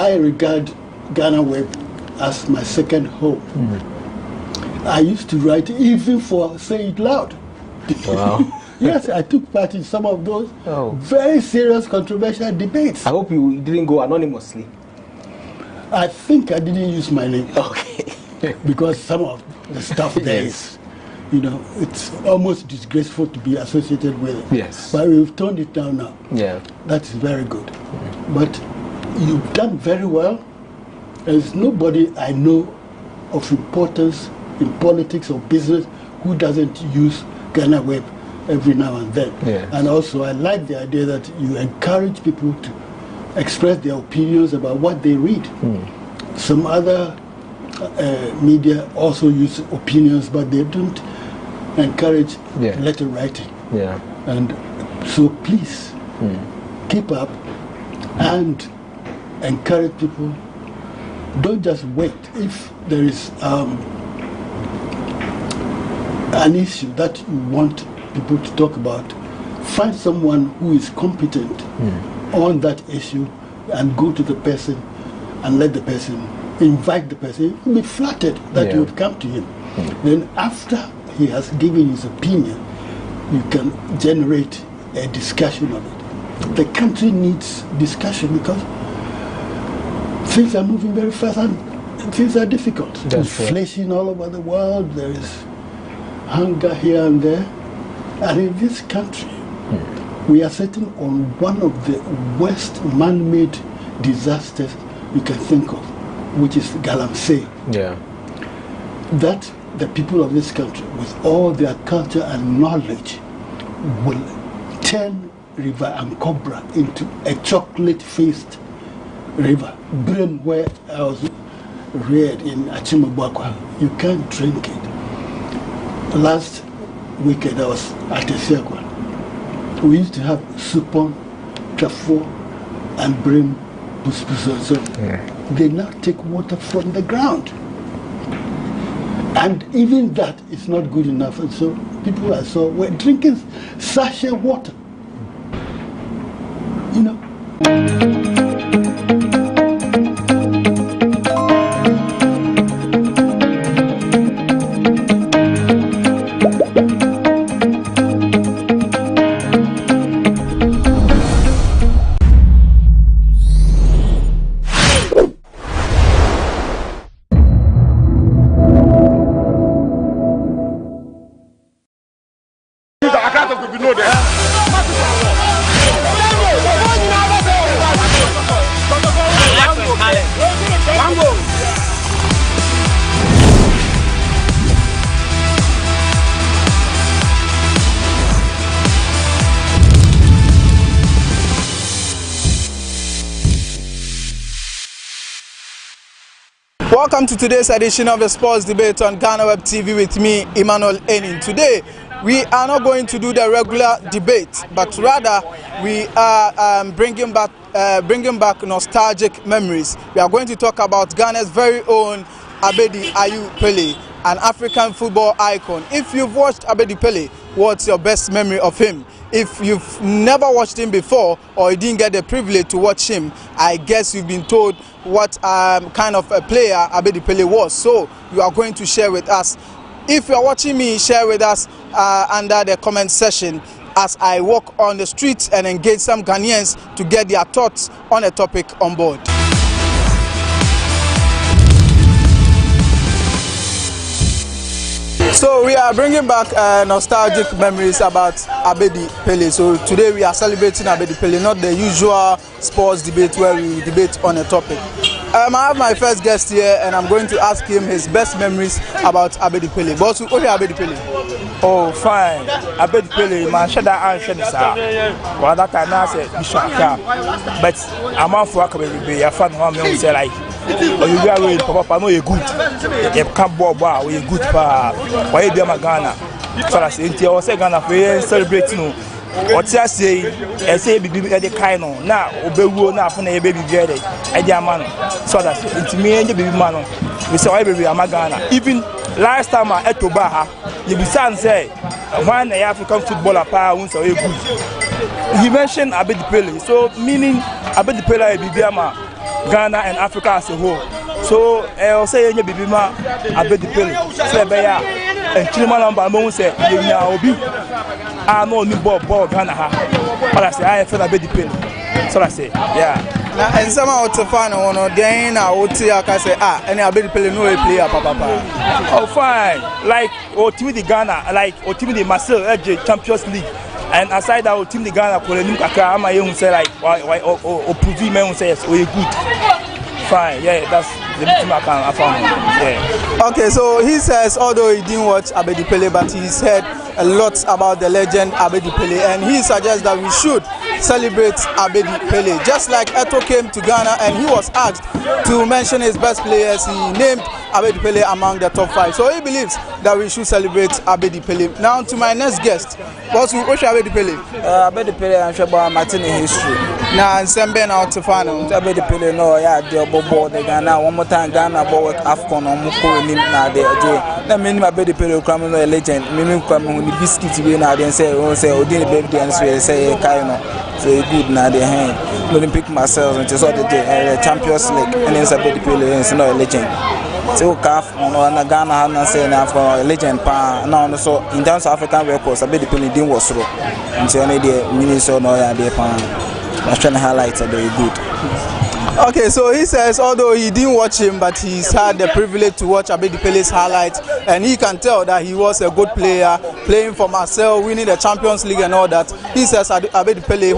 I regard GhanaWeb as my second home. I used to write even for SayItLoud. Wow. Yes, I took part in some of those very serious, controversial debates. I hope you didn't go anonymously. I think I didn't use my name. Okay. Because some of the stuff there is, you know, it's almost disgraceful to be associated with it. Yes. But we've toned it down now. Yeah. That's very good. But you've done very well. There's nobody I know of importance in politics or business who doesn't use GhanaWeb every now and then. Yes. And also I like the idea that you encourage people to express their opinions about what they read. Some other media also use opinions, but they don't encourage letter writing. Yeah. And so please keep up and encourage people. Don't just wait. If there is an issue that you want people to talk about, find someone who is competent on that issue and go to the person and let the person, invite the person. You'll be flattered that you have come to him. Then after he has given his opinion, you can generate a discussion of it. The country needs discussion because things are moving very fast and things are difficult. There's inflation all over the world. There is hunger here and there. And in this country, we are sitting on one of the worst man-made disasters you can think of, which is Galamsey. Yeah. That the people of this country, with all their culture and knowledge, will turn River Ankobra into a chocolate-faced river. Brim, where I was reared in Achimabwakwa, you can't drink it. Last weekend I was at Esiakwa. We used to have Supon, Trafo, and Brim. They now take water from the ground. And even that is not good enough. And so people I saw were drinking sachet water. You know. Welcome to today's edition of the Sports Debate on GhanaWeb TV with me, Emmanuel Enin. Today, we are not going to do the regular debate, but rather we are bringing back nostalgic memories. We are going to talk about Ghana's very own Abedi Pele, an African football icon. If you've watched Abedi Pele, what's your best memory of him? If you've never watched him before or you didn't get the privilege to watch him, I guess you've been told what kind of a player Abedi Pele was. So you are going to share with us. If you are watching me, share with us under the comment section as I walk on the streets and engage some Ghanaians to get their thoughts on a topic on board. So we are bringing back nostalgic memories about Abedi Pele. So today we are celebrating Abedi Pele, not the usual sports debate where we debate on a topic. I have my first guest here and I'm going to ask him his best memories about Abedi Pele. Boss, who is Abedi Pele? Oh, fine. Abedi Pele, man, shut that answer, sir. Well, that time I said, but I'm out for a couple of days. I found home and say, like, oh, you are really, Papa, I know you're good. You can't ball, you're good, why you be a Ghana? So I said, I was Ghana for celebrating. What you say, I say, baby, the kind of now, obey, now, for a baby, get it. I did a man. So that's it. Me and the baby man. We say, baby, I'm a Ghana. Even last time I ate to Baha, the Bisan say, one African footballer power, so good. He mentioned Abedi Pele, so meaning Abedi Pele, Ghana and Africa as a whole. So I'll say any baby ma Abedi Pele. Say beya and Chilima number mo say you na obi. I know new ball Ghana ha. But I say I feel Abedi Pele. So I say yeah. Now and some out to find one or then I would say I can say any Abedi Pele no player papa. Oh fine. Like team the Ghana like team the Marcel Champions League. And aside that team the Ghana Kolenu Kaka ama you say like why prove me say yes we good. Fine, yeah, that's the team I found. Yeah. Okay, so he says although he didn't watch Abedi Pele, but he's heard a lot about the legend Abedi Pele, and he suggests that we should celebrate Abedi Pele. Just like Eto came to Ghana and he was asked to mention his best players, he named Abedi Pele among the top 5. So he believes that we should celebrate Abedi Pele. Now to my next guest, what's Abedi Pele? Abedi Pele and Shaba Martin in history. Now and Semben out to final. Abedi Pele no, yeah, the board the Ghana one more time Ghana bought Afcon or Muko in now there. That means Abedi Pele come no legend. Meaning come on the biscuits we now then say Odin baby and say Kaino. So good now the hand. Olympic myself and just all the Champions League and then Abedi Pele is no legend. So calf on Ghana has say now for a legend pa now so in terms of African records Abedi Pele didn't was through. Until any day Minnesota no ya dey pan. I'm trying to highlight are very good. Okay, so he says although he didn't watch him, but he's had the privilege to watch Abedi Pele's highlights, and he can tell that he was a good player, playing for Marseille, winning the Champions League and all that. He says Abedi Pele,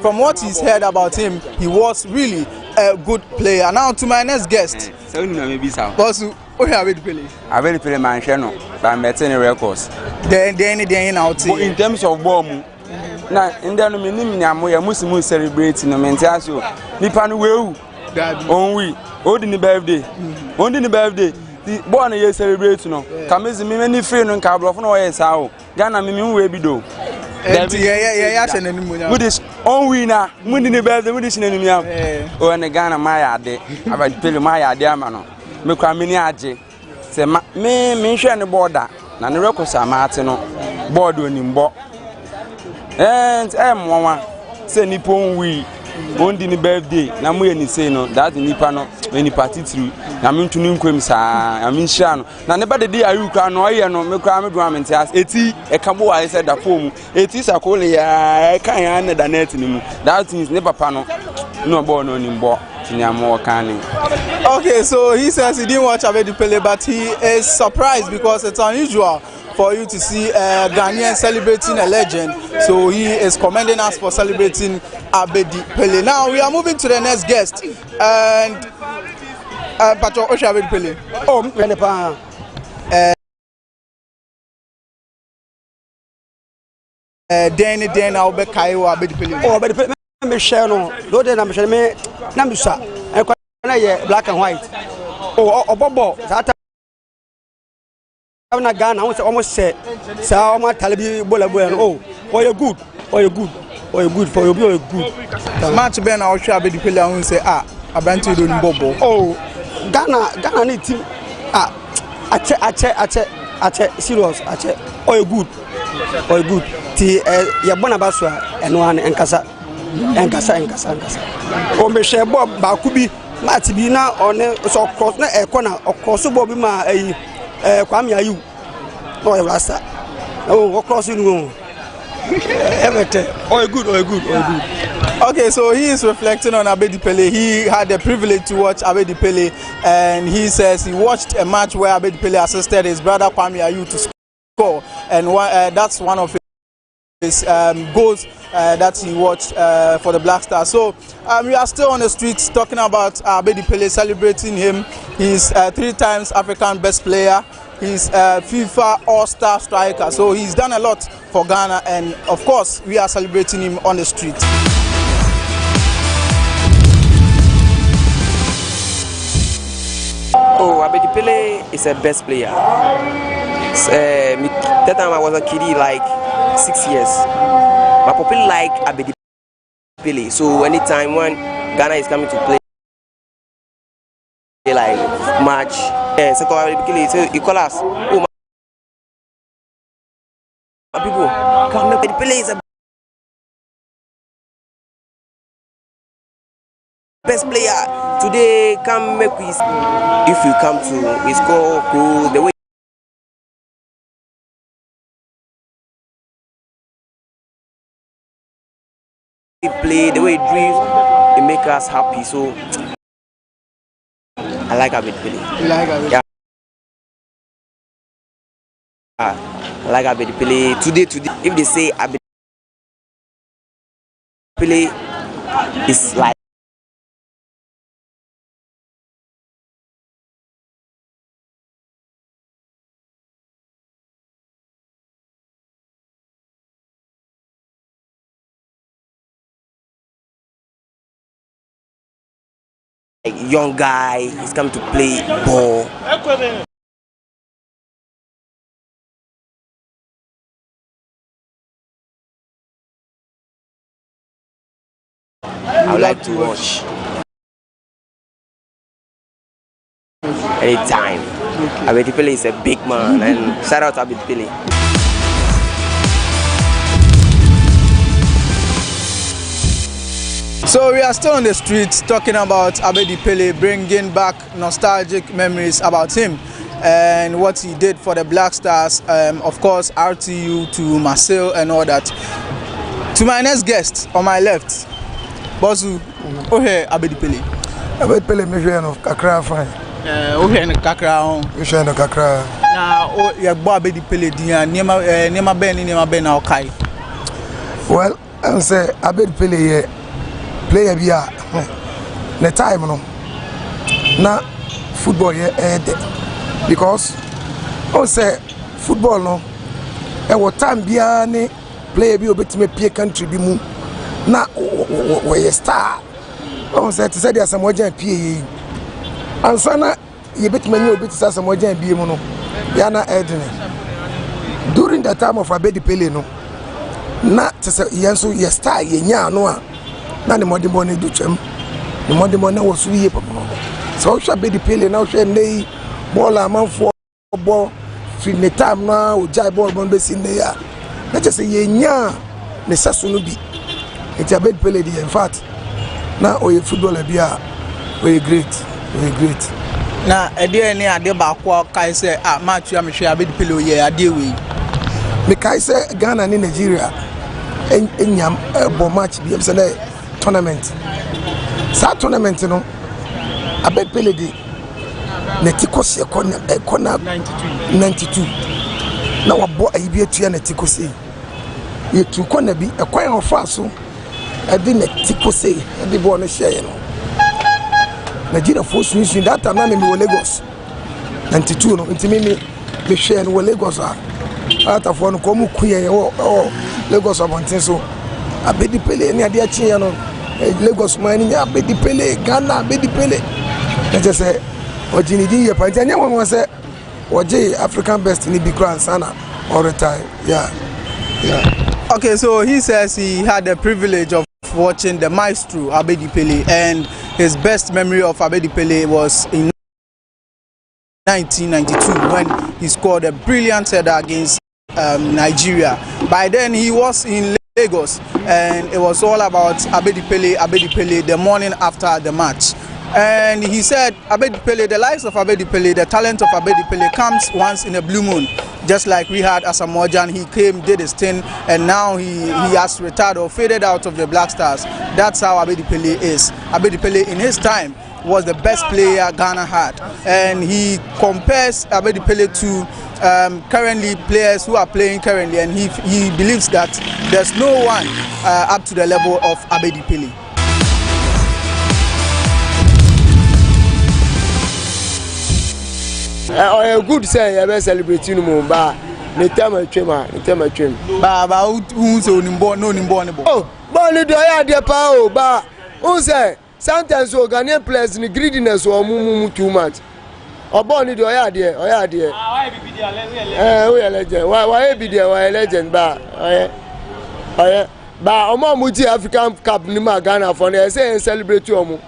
from what he's heard about him, he was really a good player. Now to my next guest. Boss, Abedi Pele. Abedi Pele man no, but maintain records. Then out. In terms of bomb. Na ndɛ no menim nyamo ya musimu celebrate no mentia so nipa no wewu onwi odi ni birthday ondi ni birthday the boy na ye celebrate no kamezi me mani free no nka brofo no ye sa o Ghana me we bi do ya hye nanimu nya mudi onwi na mudi ni birthday mudi sinanum ya o ne Ghana ma ya ade Abedi Pele ma ya ade ama no me kwa meni age se me hwe ne border na ne record amate no board onimbo and mwa say nipon we ondi ni birthday na mo ye ni say no that nipa no any party through na me ntunu nkwem saa am nhia no na ne bade dey ayu kwa no ye no me kwa me do amenti as eti e kabo wa say da pom eti sakole ya kan ya ne da net ni mu that means ne papa no no bo no ni mbo tinyamo kani. Okay, so he says he didn't watch Abedi Pele, but he is surprised because it's unusual for you to see a Ghanaian celebrating a legend. So he is commending us for celebrating Abedi Pele. Now we are moving to the next guest, and Patro Abedi Pele. Oh, then I'll be Kaiwa Abedi Pele. Oh, Abedi Pele me share no. Do dey na me share me na me sa. E kwa na ye black and white. Oh, obobo. Na Ghana almost say almost talibi bola oh you good for you be good match ben na ohwe Abedi Pele ahun say abanti do nbobo oh Ghana need team ache serious ache you good ti ya bona baso eno an enkasa o me share bob ba kubi match bi na one so cross na e corner cross bob bi ma Kwame Ayu. No, you rasta. Oh, cross you. Everything. Oh, good. Okay, so he is reflecting on Abedi Pele. He had the privilege to watch Abedi Pele, and he says he watched a match where Abedi Pele assisted his brother Kwame Ayu to score, and that's one of his goals that he watched for the Black Stars. So we are still on the streets talking about Abedi Pele, celebrating him. He's 3 times African best player. He's a FIFA All-Star striker. So he's done a lot for Ghana, and of course we are celebrating him on the street. Oh, Abedi Pele is a best player. That time I was a kiddie, like 6 years. My people like Abedi Pele. So anytime when Ghana is coming to play like match, so you call us. Oh, my people, come Abedi Pele is a best player today. Come make we. If you come to his score, the way he play, the way he dribbles, it make us happy. So I like Abedi Pele. You like Abedi? Yeah. I like Abedi Pele. Today, if they say Abedi Pele is like a young guy, he's come to play ball. I would like to watch anytime. Abedi Pele is a big man, and shout out to Abedi Pele. So we are still on the streets talking about Abedi Pele, bringing back nostalgic memories about him and what he did for the Black Stars, of course RTU to Marseille and all that. To my next guest on my left, Bosu, okay, Abedi Pele. Abedi Pele, me share no kakra fine. Okay, no kakra on. Me share no kakra. Na o ya gbo Abedi Pele dia niema ben na okai. Well, I say Abedi Pele here player bia the time no na football here because I say football no e what time bia ni player bi obetime pie country bi mu na we star. I say to say there some wajan pie ansa na ye betime nyi obetisa some wajan bi mu no ya na edene during the time of Abedi Pele no na to say yenso ye star ye nya no a na the modern money do chem the modern money was we papa so Abedi Pele now she nei ball am for ball free the time na o jai ball bon be sin ya na just say ye nya ne saso no bi it Abedi Pele di in fact na o ye footballer bia o ye great na ade ni ade ba kwa kai say match ya me hwe Abedi Pele o ye ade we me kai say Ghana ni Nigeria enyam bo match bi say na tournament. Sa tournament no Abedi Pele di netikosi ekona 92 na wabo ayibi etua netikosi ye tu kona bi ekwan ofa so edi netikosi edi bo no share no Nigeria force news that time na me Lagos 92 no ntimi me share no Lagos ata fo no komu kuye Lagos abontin so Abedi Pele ni ade achi ya no Lagos man ni Abedi Pele Ghana Abedi Pele na je say ojinidi ye panta nya won say oje African best ni bikran sana all the time. Yeah. Okay, so he says he had the privilege of watching the maestro Abedi Pele, and his best memory of Abedi Pele was in 1992 when he scored a brilliant header against Nigeria. By then he was in Lagos, and it was all about Abedi Pele the morning after the match. And he said Abedi Pele, the lives of Abedi Pele, the talent of Abedi Pele comes once in a blue moon. Just like we had Asamoah, he came, did his thing, and now he has retired or faded out of the Black Stars. That's how Abedi Pele is. Abedi Pele in his time was the best player Ghana had, and he compares Abedi Pele to currently players who are playing currently, and he believes that there's no one up to the level of Abedi Pele. Good say I be celebrating no ba ne time atwem ba who say onimbo no nimbo ne bo oh ba ne do ya de pa o ba who say sometimes o Ghanaian players ni greediness o mumu too much obo ni do ya de why be there legend why be there legend ba ba omo muji African Cup ni ma Ghana for na say celebrate omo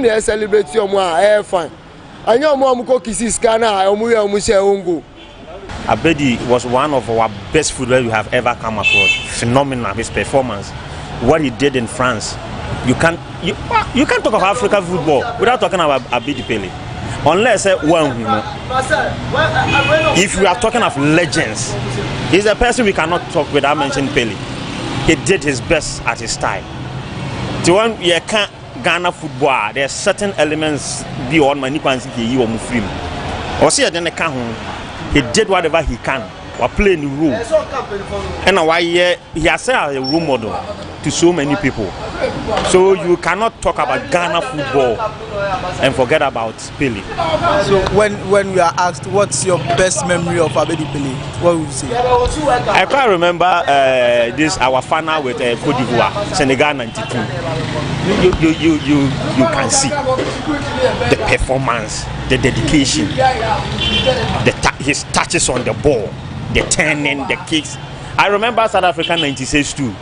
na celebrate omo a fine. Abedi was one of our best footballers we have ever come across. Phenomenal, his performance. What he did in France you can't talk of African football without talking about Abedi Pele. Unless one, if we are talking of legends, he's a person we cannot talk without mentioning Pele. He did his best at his time. To one, you can't Ghana football. There are certain elements beyond my you or Mufrim. Or see, he did whatever he can while playing the role. And why he has set a role model to so many people. So you cannot talk about Ghana football and forget about Pele. So when we are asked what's your best memory of Abedi Pele, what would you say? I can't remember this our final with Côte d'Ivoire, Senegal 92. You can see the performance, the dedication, his touches on the ball, the turning, the kicks. I remember South Africa 96 too.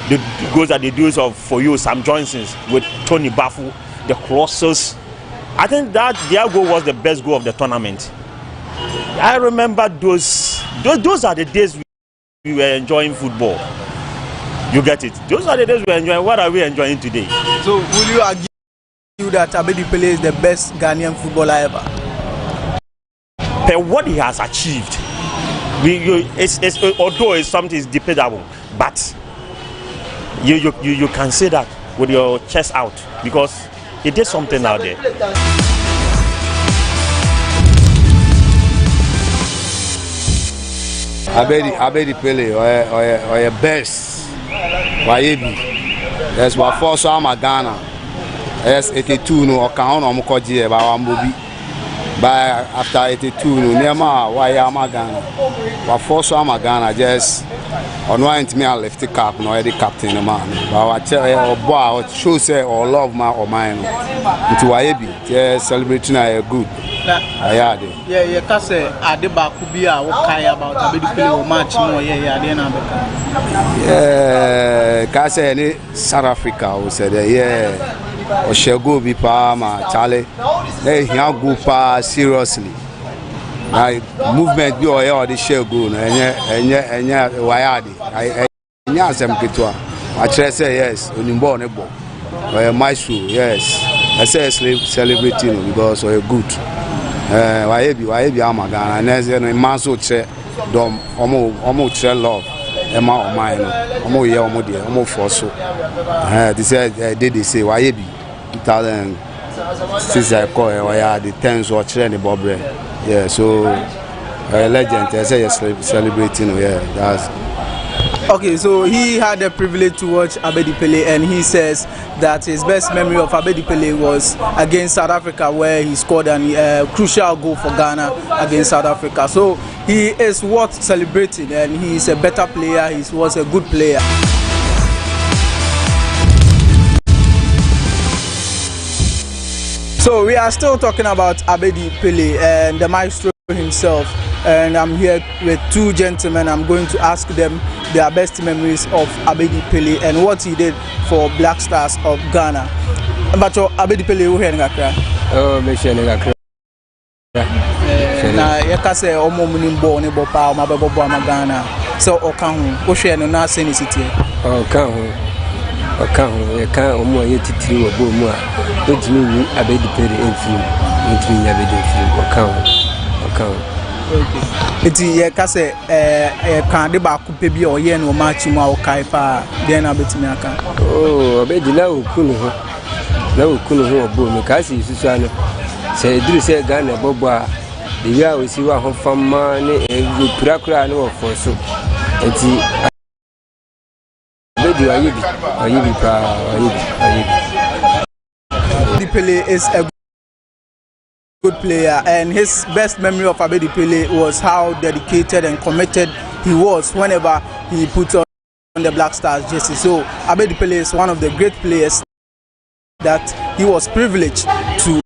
The goals that they do of for you, Sam Johnson's with Tony Bafu, the crosses. I think that their goal was the best goal of the tournament. I remember those are the days we were enjoying football. You get it? Those are the days we were enjoying. What are we enjoying today? So will you argue that Abedi Pele is the best Ghanaian footballer ever? But what he has achieved, although it's something is debatable, but you can say that with your chest out because he did something out there. Abedi Pele or your best. Yes, what for some Ghana. Yes, 82 no or count on Mokoji about Mobi. By after 82 no Nema why am Ghana. What for some Ghana just on one me I left the cap no the captain the man. But I tell you boy show say or love my or mine. Into Wayebi, just celebrating a good. Yeah, you can say Adeba could be a what about Abedi Pele or match more. Yeah, can say any South Africa who said yeah, or shall go be Palma, Charlie. They can't go pa seriously. Like movement be or the shall go, and yeah, Wayadi. I answer Kitwa. I try say yes, Unimbo nebo. Or my shoe, yes. I say celebrating because we're good. Wayebi Amagana, and as a man so che dom almost che love, Emma or mine, almost ya almost for so. This did they say Wayebi 2006 I call the 10s or training Bob. Yeah, so legend, I say celebrating, yeah, that's. Okay, so he had the privilege to watch Abedi Pele, and he says that his best memory of Abedi Pele was against South Africa, where he scored a crucial goal for Ghana against South Africa. So he is worth celebrating, and he is a better player. He was a good player. So we are still talking about Abedi Pele and the maestro himself. And I'm here with two gentlemen. I'm going to ask them their best memories of Abedi Pele and what he did for Black Stars of Ghana. But Abedi Pele, who here ngakra? Oh, me share ngakra. Na yakase omo munimbo ne bopa o mabebo bo Ghana. So okan ho, wo hwe no na se ni city. Okan ho, e kan omo ye titiri wo bo mu a. Ojimi ni Abedi Pele enfim. Ojimi ni Abedi enfim. Okan ho. Okay. Iti ye kase kan de ba kupe bi o ye no match mu a o kai pa de na betimi aka. Oh, Abedi la okunu ho. La okunu ho obo mi ka si susu ano. Se duru se Ghana bobo a de wi a o si wa ho fama ne kura ne wo fo so. Iti Abedi ayibi pa ayibi. Abedi Pele is a good player, and his best memory of Abedi Pele was how dedicated and committed he was whenever he put on the Black Stars jersey. So Abedi Pele is one of the great players that he was privileged to.